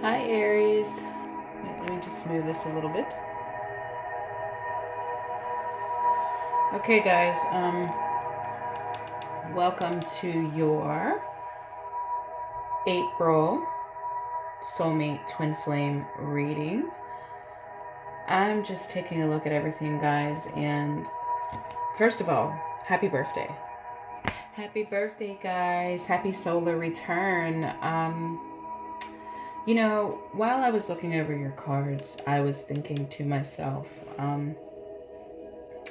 Hi Aries. Let me just move this a little bit. Okay guys, welcome to your April Soulmate Twinflame reading. I'm just taking a look at everything, guys, and first of all, happy birthday. Happy birthday, guys. Happy solar return. While I was looking over your cards, I was thinking to myself,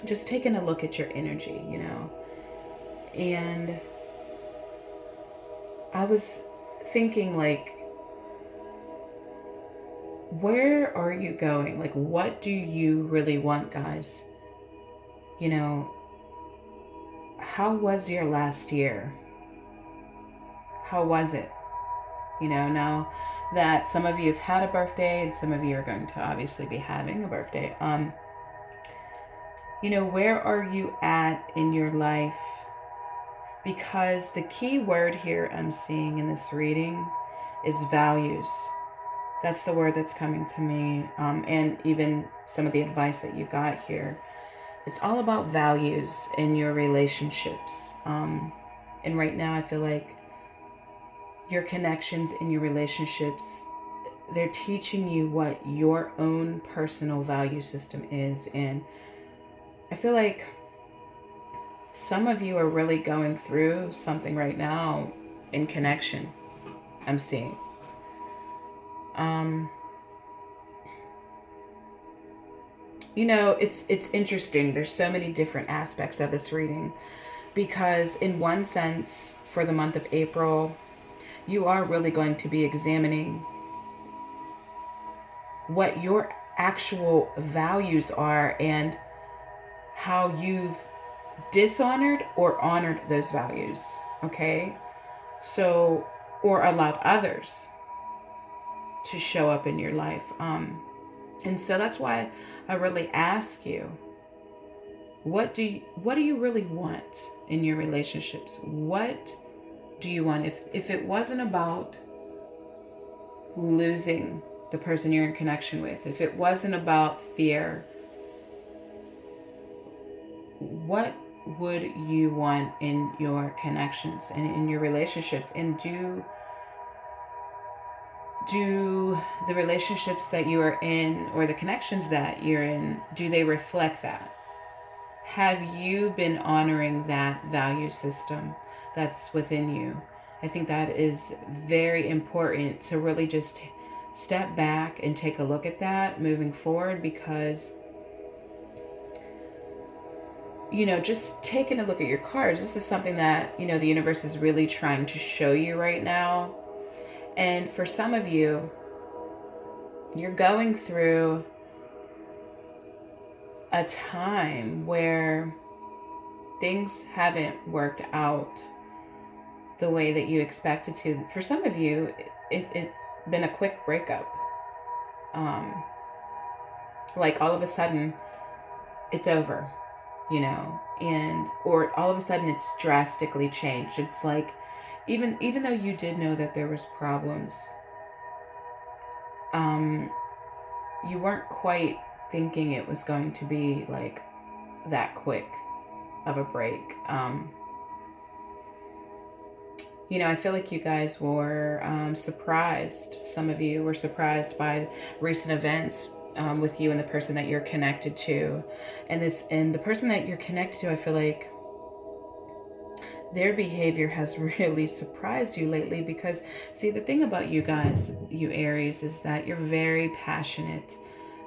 just taking a look at your energy, and I was thinking, like, where are you going? Like, what do you really want, guys? How was your last year? How was it? Now that some of you have had a birthday and some of you are going to obviously be having a birthday, where are you at in your life? Because the key word here I'm seeing in this reading is values. That's the word that's coming to me, and even some of the advice that you got here. It's all about values in your relationships. And right now I feel like your connections in your relationships, they're teaching you what your own personal value system is. And I feel like some of you are really going through something right now in connection, I'm seeing. It's interesting. There's so many different aspects of this reading because in one sense, for the month of April, you are really going to be examining what your actual values are and how you've dishonored or honored those values, okay? So, or allowed others to show up in your life. And so that's why I really ask you, what do you really want in your relationships? What do you want? If it wasn't about losing the person you're in connection with, if it wasn't about fear, what would you want in your connections and in your relationships? And do the relationships that you are in or the connections that you're in, do they reflect that? Have you been honoring that value system that's within you? I think that is very important to really just step back and take a look at that moving forward, because just taking a look at your cards, this is something that the universe is really trying to show you right now. And for some of you, you're going through a time where things haven't worked out the way that you expected to. For some of you, it's been a quick breakup. Like all of a sudden, it's over, and or all of a sudden it's drastically changed. It's like even though you did know that there was problems, you weren't quite thinking it was going to be like that quick of a break. I feel like you guys were surprised. Some of you were surprised by recent events with you and the person that you're connected to. And the person that you're connected to, I feel like their behavior has really surprised you lately, because see, the thing about you guys, you Aries, is that you're very passionate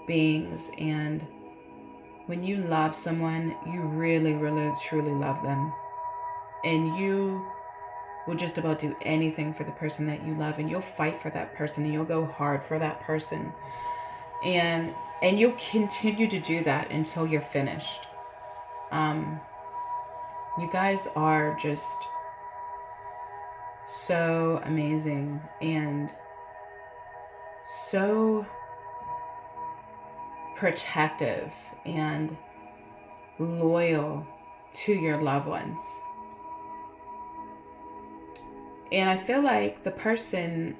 beings, and when you love someone, you really, really, truly love them, and you will just about do anything for the person that you love, and you'll fight for that person, and you'll go hard for that person, and you'll continue to do that until you're finished. You guys are just so amazing and so protective and loyal to your loved ones. And I feel like the person,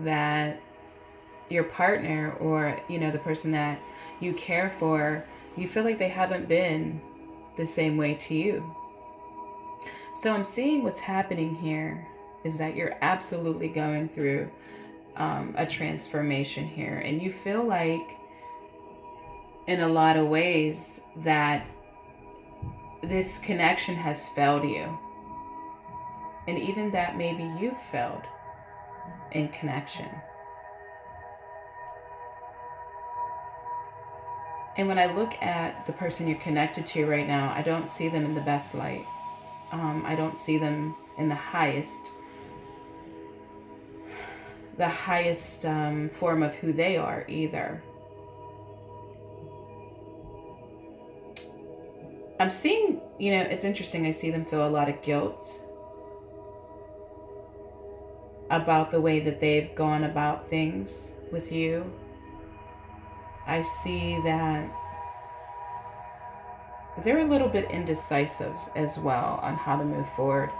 that your partner or, the person that you care for, you feel like they haven't been the same way to you. So I'm seeing what's happening here is that you're absolutely going through a transformation here. And you feel like, in a lot of ways, that this connection has failed you. And even that maybe you've failed in connection. And when I look at the person you're connected to right now, I don't see them in the best light. I don't see them in the highest form of who they are either. I'm seeing, it's interesting. I see them feel a lot of guilt about the way that they've gone about things with you. I see that they're a little bit indecisive as well on how to move forward.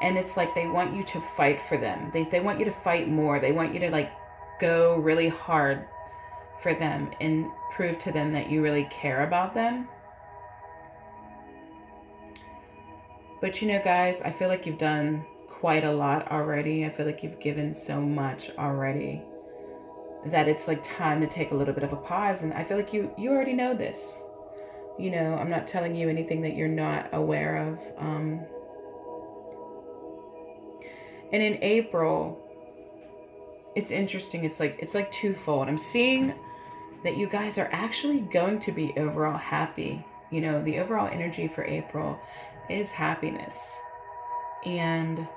And it's like they want you to fight for them. They want you to fight more. They want you to go really hard for them and prove to them that you really care about them. But guys, I feel like you've done quite a lot already. I feel like you've given so much already that it's time to take a little bit of a pause. And I feel like you already know this. I'm not telling you anything that you're not aware of. And in April, it's interesting. It's like twofold. I'm seeing that you guys are actually going to be overall happy. The overall energy for April is happiness. And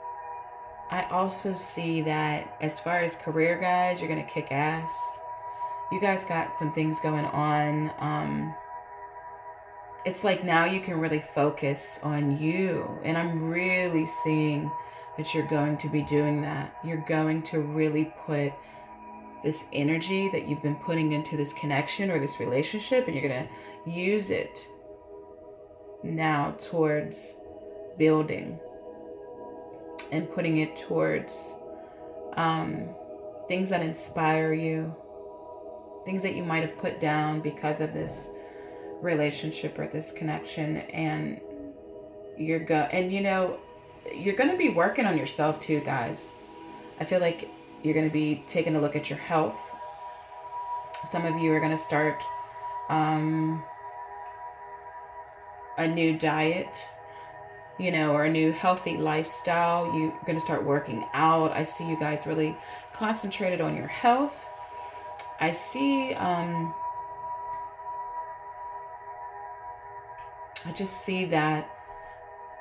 I also see that as far as career, guys, you're going to kick ass. You guys got some things going on. It's like now you can really focus on you. And I'm really seeing that you're going to be doing that. You're going to really put this energy that you've been putting into this connection or this relationship, and you're going to use it now towards building and putting it towards things that inspire you, things that you might have put down because of this relationship or this connection. And you're going to be working on yourself too, guys. I feel like you're going to be taking a look at your health. Some of you are going to start a new diet, or a new healthy lifestyle. You're going to start working out. I see you guys really concentrated on your health. I see, I just see that,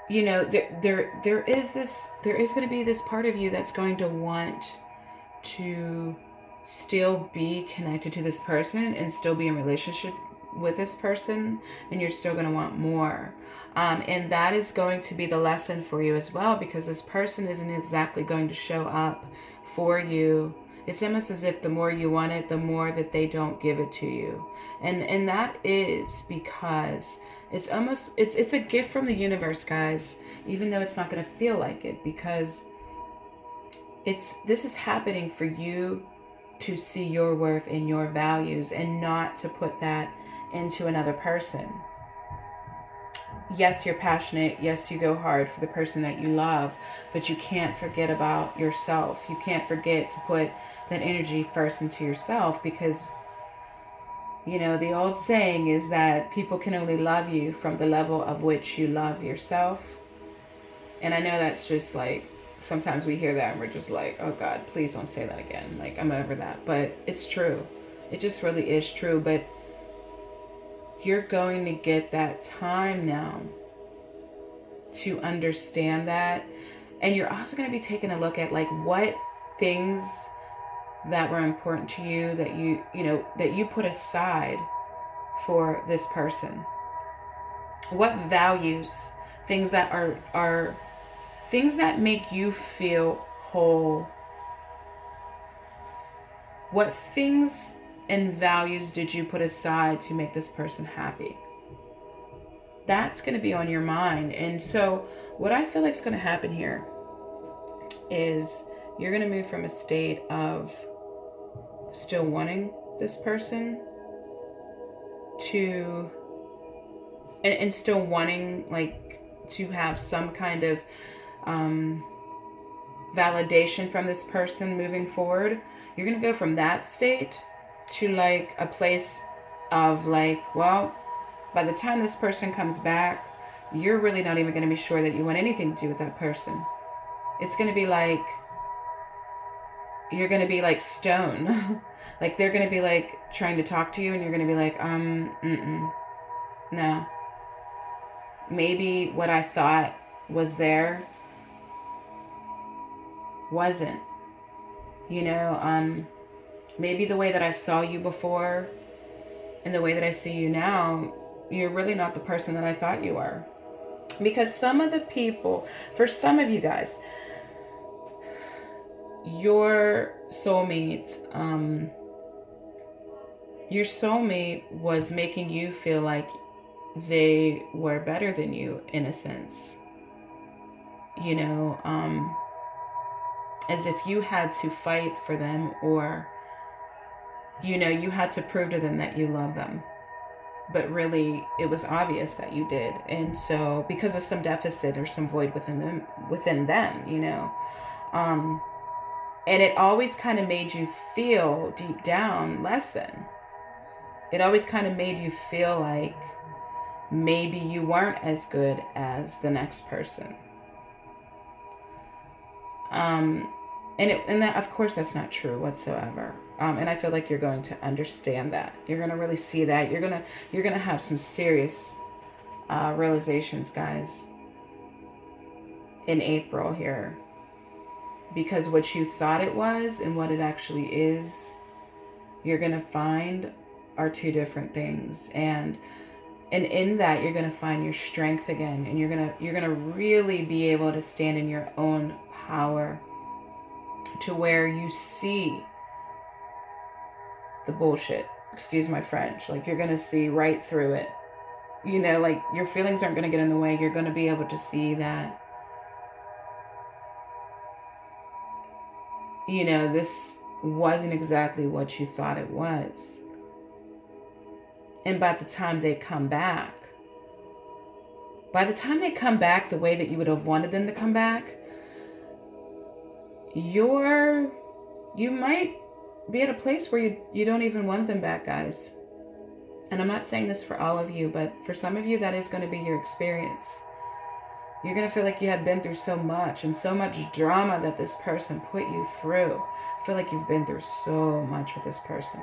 there is going to be this part of you that's going to want to still be connected to this person and still be in relationship with this person, and you're still going to want more. And that is going to be the lesson for you as well, because this person isn't exactly going to show up for you. It's almost as if the more you want it, the more that they don't give it to you. And that is because it's almost, it's a gift from the universe, guys, even though it's not going to feel like it, because this is happening for you to see your worth and your values and not to put that into another person. Yes, you're passionate. Yes, you go hard for the person that you love, but you can't forget about yourself. You can't forget to put that energy first into yourself, because, the old saying is that people can only love you from the level of which you love yourself. And I know that's just sometimes we hear that and we're just like, oh God, please don't say that again. I'm over that. But it's true. It just really is true. But you're going to get that time now to understand that. And you're also going to be taking a look at what things that were important to you that that you put aside for this person. What values, things that are things that make you feel whole. What things and values did you put aside to make this person happy? That's going to be on your mind. And so what I feel like is going to happen here is you're going to move from a state of still wanting this person to, and still wanting like to have some kind of validation from this person moving forward, you're going to go from that state to like a place of like, well, by the time this person comes back, you're really not even going to be sure that you want anything to do with that person. It's going to be like, you're going to be like stone. Like they're going to be like trying to talk to you and you're going to be like, no. Maybe what I thought was there wasn't. You know, maybe the way that I saw you before and the way that I see you now, you're really not the person that I thought you were. Because some of the people, for some of you guys, your soulmate was making you feel like they were better than you in a sense. You know, as if you had to fight for them, or, you know, you had to prove to them that you love them. But really, it was obvious that you did. And so, because of some deficit or some void within them, you know. And it always kind of made you feel deep down less than. It always kind of made you feel like maybe you weren't as good as the next person. And that, of course, that's not true whatsoever. And I feel like you're going to understand that. You're going to really see that. You're going to have some serious realizations, guys, in April here. Because what you thought it was and what it actually is, you're going to find are two different things. And in that, you're going to find your strength again. And you're going to really be able to stand in your own power, to where you see the bullshit. Excuse my French. Like, you're going to see right through it. You know, like, your feelings aren't going to get in the way. You're going to be able to see that, you know, this wasn't exactly what you thought it was. And by the time they come back the way that you would have wanted them to come back, you might be at a place where you don't even want them back, guys. And I'm not saying this for all of you, but for some of you, that is going to be your experience. You're going to feel like you have been through so much, and so much drama that this person put you through. I feel like you've been through so much with this person.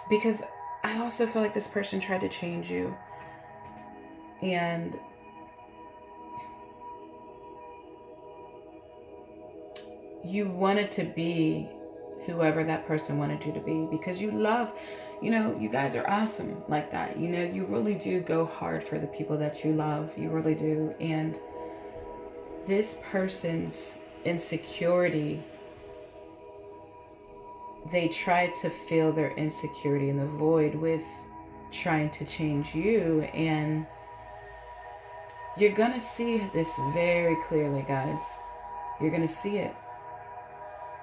Because I also feel like this person tried to change you. And you wanted to be whoever that person wanted you to be, because you love, you know, you guys are awesome like that. You know, you really do go hard for the people that you love. You really do. And this person's insecurity, they try to fill their insecurity in the void with trying to change you. And you're going to see this very clearly, guys. You're going to see it.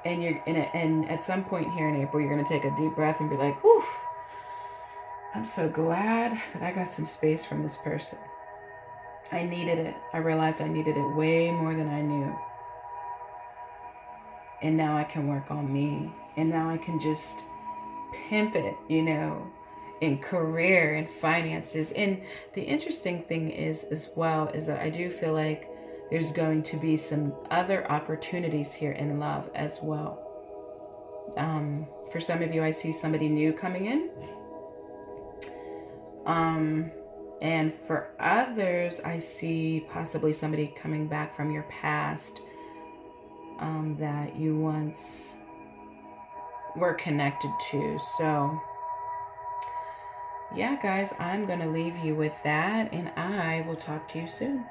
And at some point here in April, you're going to take a deep breath and be like, oof, I'm so glad that I got some space from this person. I needed it. I realized I needed it way more than I knew. And now I can work on me. And now I can just pimp it, you know, in career and finances. And the interesting thing is, as well, is that I do feel like there's going to be some other opportunities here in love as well. For some of you, I see somebody new coming in. And for others, I see possibly somebody coming back from your past that you once were connected to. So, yeah, guys, I'm going to leave you with that, and I will talk to you soon.